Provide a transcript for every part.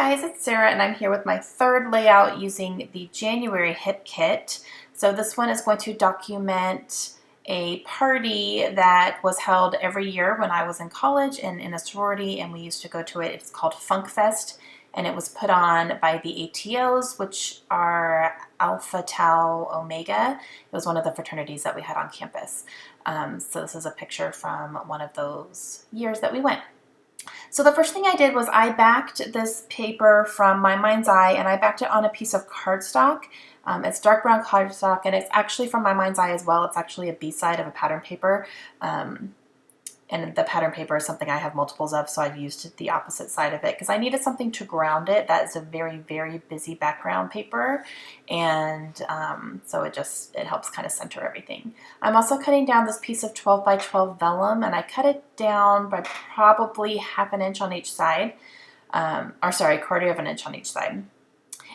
guys, it's Sarah and I'm here with my third layout using the January hip kit. So this one is going to document a party that was held every year when I was in college and in a sorority, and we used to go to it. It's called Phunk Fest, and it was put on by the ATOs, which are Alpha Tau Omega. It was one of the fraternities that we had on campus. So this is a picture from one of those years that we went. So the first thing I did was I backed this paper from my mind's eye, and I backed it on a piece of cardstock. It's dark brown cardstock, and it's actually from my mind's eye as well. It's actually a B-side of a pattern paper. And the pattern paper is something I have multiples of, so I've used the opposite side of it because I needed something to ground it. That is a very, very busy background paper, and so it helps kind of center everything. I'm also cutting down this piece of 12 by 12 vellum, and I cut it down by probably ½ an inch on each side, or sorry, 1/4 of an inch on each side.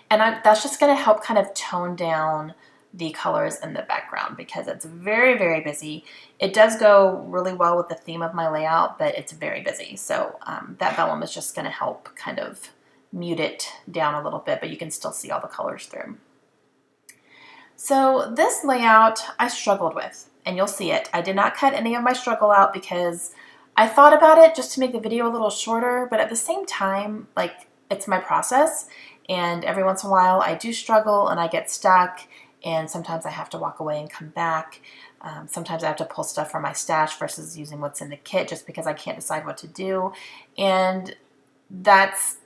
And that's just going to help kind of tone down the colors in the background because it's very, very busy. It does go really well with the theme of my layout, but it's very busy. So that vellum is just going to help kind of mute it down a little bit, but you can still see all the colors through. So this layout I struggled with, and you'll see it. I did not cut any of my struggle out because I thought about it just to make the video a little shorter, but at the same time, like, it's my process, and every once in a while I do struggle and I get stuck, and sometimes I have to walk away and come back. Sometimes I have to pull stuff from my stash versus using what's in the kit just because I can't decide what to do. And that's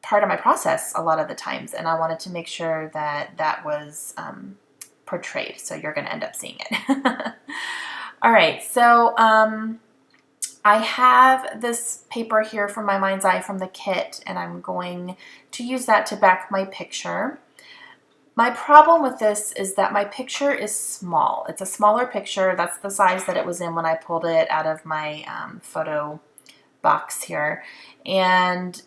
part of my process a lot of the times, and I wanted to make sure that that was portrayed, so you're going to end up seeing it. All right, so I have this paper here from my mind's eye from the kit, and I'm going to use that to back my picture. My problem with this is that my picture is small. It's a smaller picture. That's the size that it was in when I pulled it out of my photo box here. And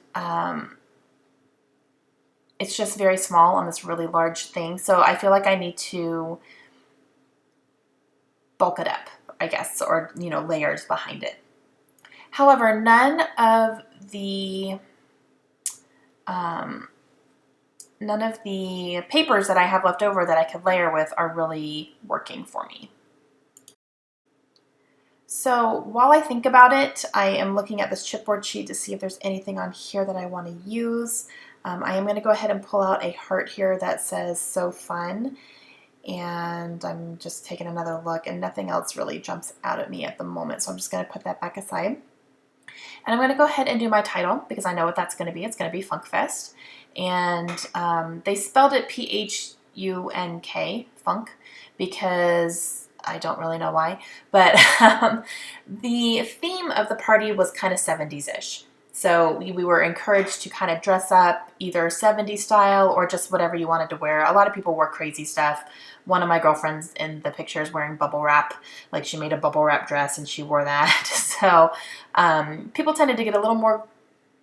it's just very small on this really large thing. So I feel like I need to bulk it up, I guess, or, you know, layers behind it. However, none of the papers that I have left over that I could layer with are really working for me. So while I think about it, I am looking at this chipboard sheet to see if there's anything on here that I want to use. I am going to go ahead and pull out a heart here that says "So Fun," and I'm just taking another look, and nothing else really jumps out at me at the moment, so I'm just going to put that back aside. And I'm going to go ahead and do my title because I know what that's going to be. It's going to be Phunk Fest. And they spelled it P-H-U-N-K, Phunk, because I don't really know why. But the theme of the party was kind of 70s-ish. So we were encouraged to kind of dress up either 70s style or just whatever you wanted to wear. A lot of people wore crazy stuff. One of my girlfriends in the picture is wearing bubble wrap. Like, she made a bubble wrap dress and she wore that. So people tended to get a little more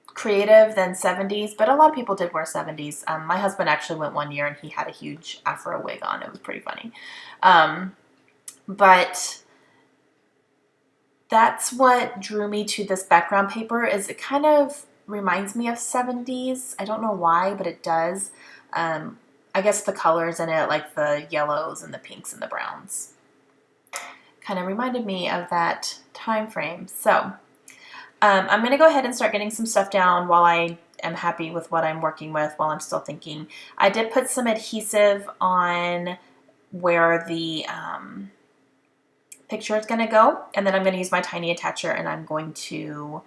creative than 70s, but a lot of people did wear 70s. My husband actually went one year and he had a huge afro wig on. It was pretty funny. But that's what drew me to this background paper, is it kind of reminds me of 70s. I don't know why, but it does. I guess the colors in it, like the yellows and the pinks and the browns, kind of reminded me of that time frame. So I'm going to go ahead and start getting some stuff down while I am happy with what I'm working with, while I'm still thinking. I did put some adhesive on where the picture is going to go, and then I'm going to use my tiny attacher and I'm going to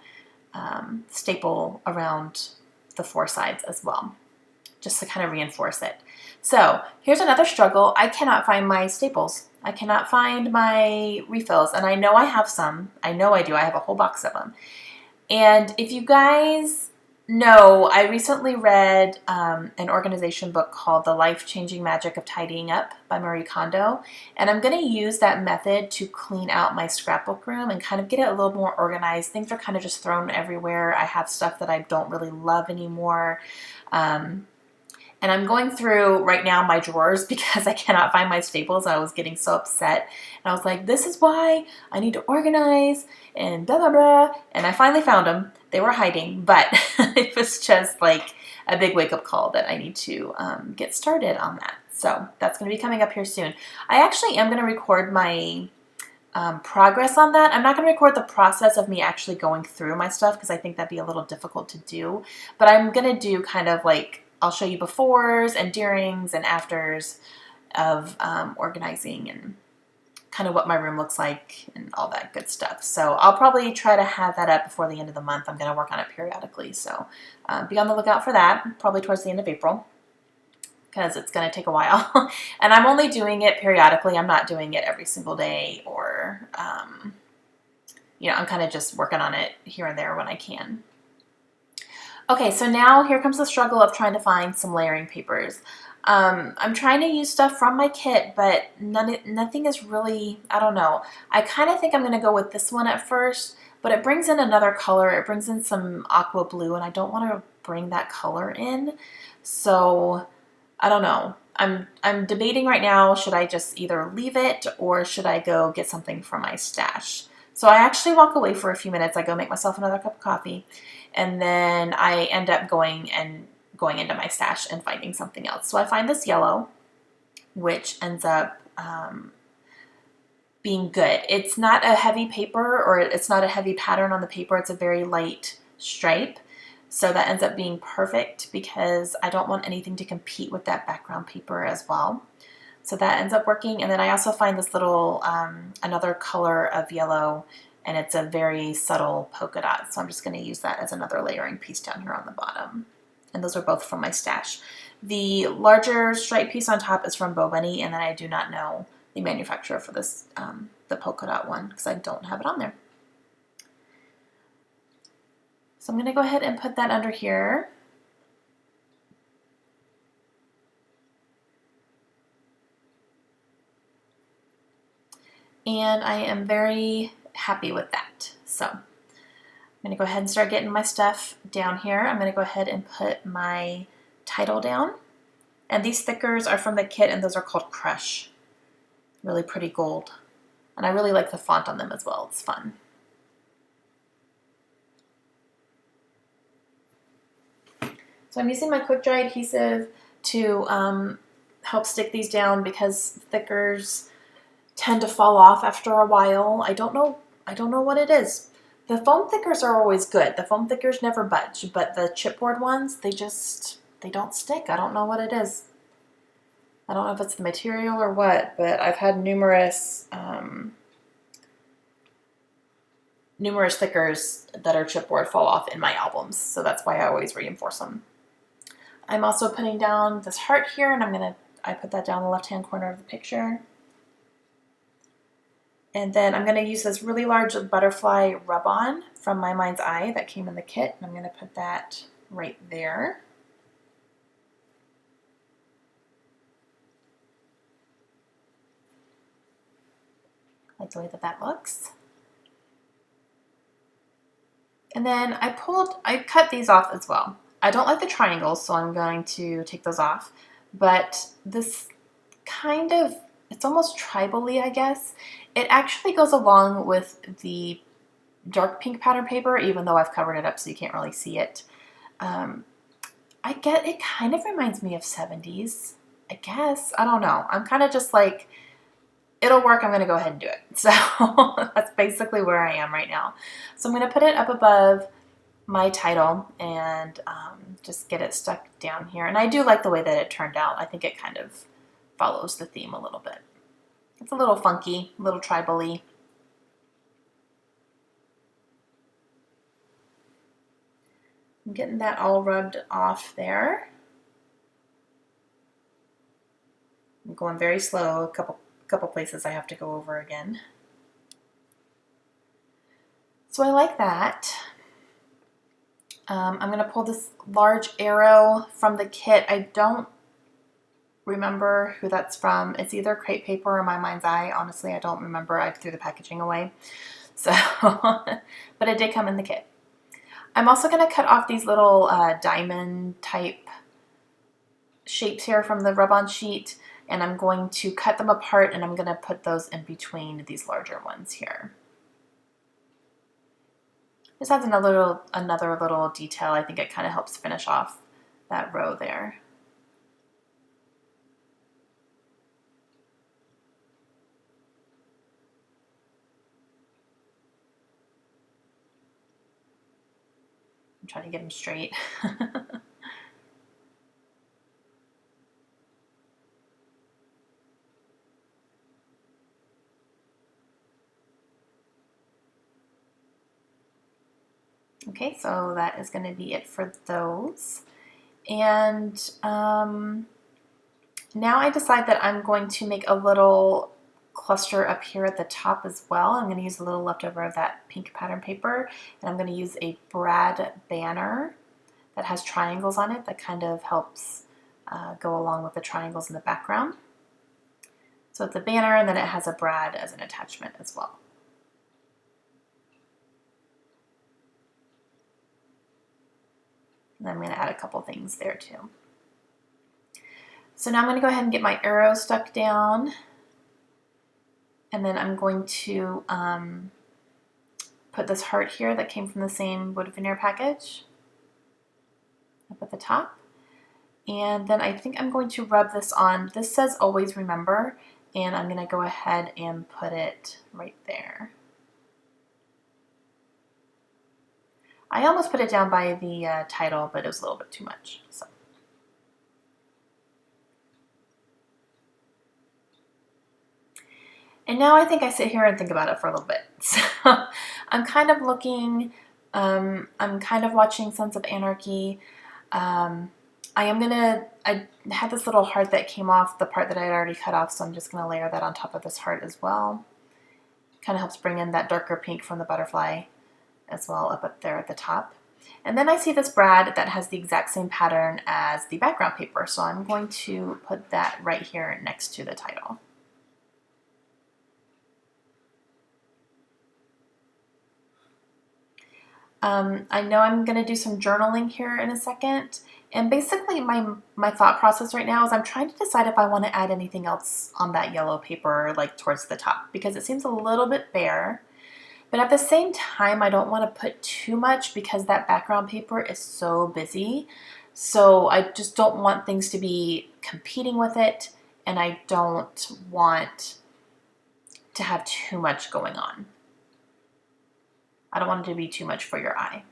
staple around the 4 sides as well, just to kind of reinforce it. So here's another struggle. I cannot find my staples. I cannot find my refills, and I know I have some. I know I do. I have a whole box of them. And if you guys know, I recently read an organization book called The Life-Changing Magic of Tidying Up by Marie Kondo, and I'm going to use that method to clean out my scrapbook room and kind of get it a little more organized. Things are kind of just thrown everywhere. I have stuff that I don't really love anymore. And I'm going through right now my drawers because I cannot find my staples. I was getting so upset. And I was like, this is why I need to organize and blah, blah, blah. And I finally found them. They were hiding, but it was just like, a big wake-up call that I need to get started on that. So that's going to be coming up here soon. I actually am going to record my progress on that. I'm not going to record the process of me actually going through my stuff because I think that'd be a little difficult to do. But I'm going to do kind of like, I'll show you befores and durings and afters of organizing and kind of what my room looks like and all that good stuff. So I'll probably try to have that up before the end of the month. I'm going to work on it periodically. So be on the lookout for that, probably towards the end of April, because it's going to take a while. And I'm only doing it periodically. I'm not doing it every single day or, you know, I'm kind of just working on it here and there when I can. Okay, so now here comes the struggle of trying to find some layering papers. I'm trying to use stuff from my kit, but nothing is really, I don't know. I kind of think I'm going to go with this one at first, but it brings in another color. It brings in some aqua blue, and I don't want to bring that color in. So I don't know. I'm debating right now, should I just either leave it or should I go get something from my stash? So I actually walk away for a few minutes. I go make myself another cup of coffee, and then I end up going into my stash and finding something else. So I find this yellow, which ends up being good. It's not a heavy paper, or it's not a heavy pattern on the paper. It's a very light stripe. So that ends up being perfect because I don't want anything to compete with that background paper as well. So that ends up working. And then I also find this little, another color of yellow, and it's a very subtle polka dot. So I'm just going to use that as another layering piece down here on the bottom. And those are both from my stash. The larger stripe piece on top is from Bo Bunny, and then I do not know the manufacturer for this, the polka dot one, because I don't have it on there. So I'm going to go ahead and put that under here. And I am very happy with that. So I'm going to go ahead and start getting my stuff down here. I'm going to go ahead and put my title down. And these stickers are from the kit, and those are called Crush. Really pretty gold. And I really like the font on them as well. It's fun. So I'm using my quick dry adhesive to help stick these down because stickers tend to fall off after a while. I don't know what it is. The foam thickers are always good. The foam thickers never budge, but the chipboard ones, they don't stick. I don't know what it is. I don't know if it's the material or what, but I've had numerous stickers that are chipboard fall off in my albums, so that's why I always reinforce them. I'm also putting down this heart here, and I put that down in the left-hand corner of the picture. And then I'm going to use this really large butterfly rub-on from My Mind's Eye that came in the kit, and I'm going to put that right there. I like the way that looks. And then I cut these off as well. I don't like the triangles, so I'm going to take those off. But this it's almost tribal-y, I guess. It actually goes along with the dark pink pattern paper, even though I've covered it up so you can't really see it. I get it kind of reminds me of 70s, I guess. I don't know. I'm kind of just like, it'll work. I'm going to go ahead and do it. So that's basically where I am right now. So I'm going to put it up above my title and just get it stuck down here. And I do like the way that it turned out. I think it kind of follows the theme a little bit. It's a little funky, a little tribal-y. I'm getting that all rubbed off there. I'm going very slow. A couple places I have to go over again. So I like that. I'm going to pull this large arrow from the kit. I don't remember who that's from. It's either crepe paper or My Mind's Eye. Honestly, I don't remember. I threw the packaging away. So, but it did come in the kit. I'm also going to cut off these little diamond type shapes here from the rub-on sheet, and I'm going to cut them apart, and I'm going to put those in between these larger ones here. This adds another little detail. I think it kind of helps finish off that row there. I'm trying to get them straight. Okay, so that is going to be it for those. And now I decide that I'm going to make a little cluster up here at the top as well. I'm going to use a little leftover of that pink pattern paper, and I'm going to use a brad banner that has triangles on it that kind of helps go along with the triangles in the background. So it's a banner, and then it has a brad as an attachment as well. And I'm going to add a couple things there too. So now I'm going to go ahead and get my arrow stuck down, and then I'm going to put this heart here that came from the same wood veneer package up at the top. And then I think I'm going to rub this on. This says always remember, and I'm going to go ahead and put it right there. I almost put it down by the title, but it was a little bit too much. So. And now I think I sit here and think about it for a little bit. So I'm kind of looking, I'm kind of watching Sons of Anarchy. I had this little heart that came off the part that I had already cut off, so I'm just going to layer that on top of this heart as well. Kind of helps bring in that darker pink from the butterfly as well up there at the top. And then I see this brad that has the exact same pattern as the background paper, so I'm going to put that right here next to the title. I know I'm going to do some journaling here in a second, and basically my thought process right now is I'm trying to decide if I want to add anything else on that yellow paper, like towards the top, because it seems a little bit bare. But at the same time, I don't want to put too much because that background paper is so busy. So I just don't want things to be competing with it, and I don't want to have too much going on. I don't want it to be too much for your eye.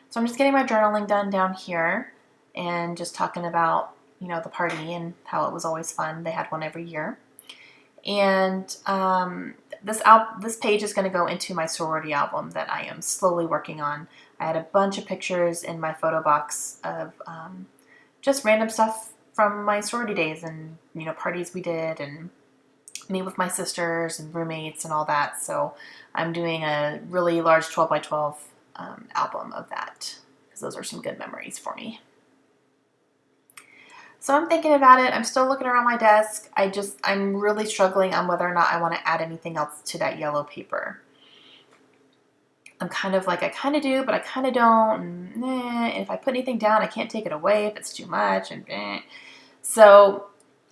So I'm just getting my journaling done down here and just talking about, you know, the party and how it was always fun. They had one every year. And this page is going to go into my sorority album that I am slowly working on. I had a bunch of pictures in my photo box of just random stuff from my sorority days and, you know, parties we did and me with my sisters and roommates and all that. So I'm doing a really large 12 by 12 album of that because those are some good memories for me. So I'm thinking about it. I'm still looking around my desk. I'm really struggling on whether or not I want to add anything else to that yellow paper. I'm kind of like, I kind of do, but I kind of don't. And if I put anything down, I can't take it away if it's too much. So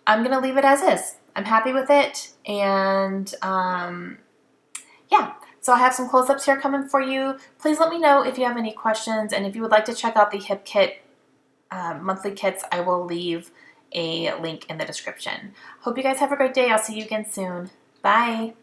I'm going to leave it as is. I'm happy with it. And yeah, so I have some close-ups here coming for you. Please let me know if you have any questions. And if you would like to check out the Hip Kit monthly kits, I will leave a link in the description. Hope you guys have a great day. I'll see you again soon. Bye.